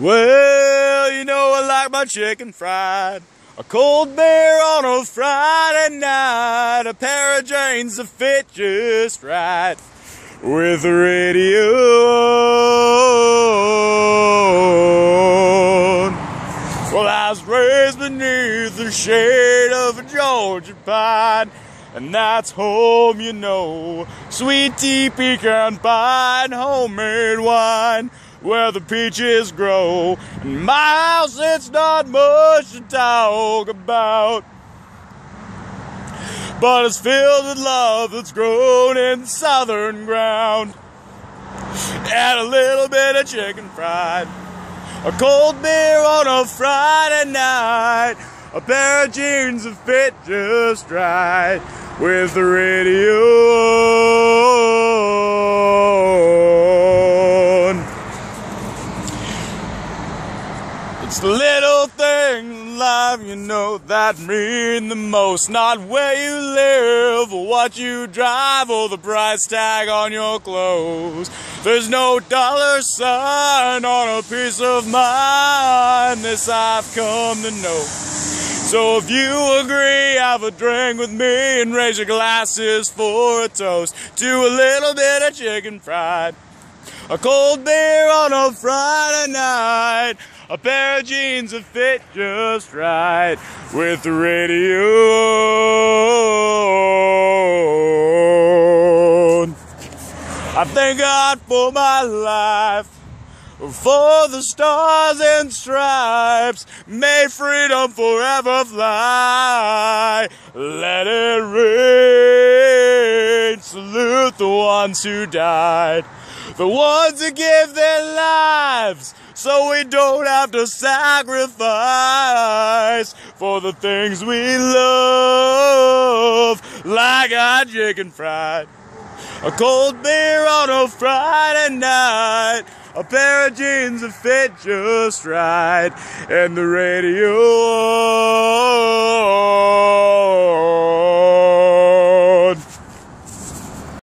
Well, you know I like my chicken fried. A cold beer on a Friday night. A pair of jeans that fit just right. With the radio on. Well, I was raised beneath the shade of a Georgia pine. And that's home, you know. Sweet tea, pecan pie, and homemade wine. Where the peaches grow. In my house it's not much to talk about, but it's filled with love that's grown in southern ground. And a little bit of chicken fried. A cold beer on a Friday night. A pair of jeans that fit just right. With the radio on. It's the little things in life, you know, that mean the most. Not where you live, or what you drive, or the price tag on your clothes. There's no dollar sign on a piece of mind. This I've come to know. So if you agree, have a drink with me and raise your glasses for a toast to a little bit of chicken fried. A cold beer on a Friday night. A pair of jeans that fit just right. With the radio on. I thank God for my life. For the stars and stripes, may freedom forever fly. Let it rain, salute the ones who died, the ones who give their lives, so we don't have to sacrifice for the things we love, like our chicken fried. A cold beer on a Friday night. A pair of jeans that fit just right. And the radio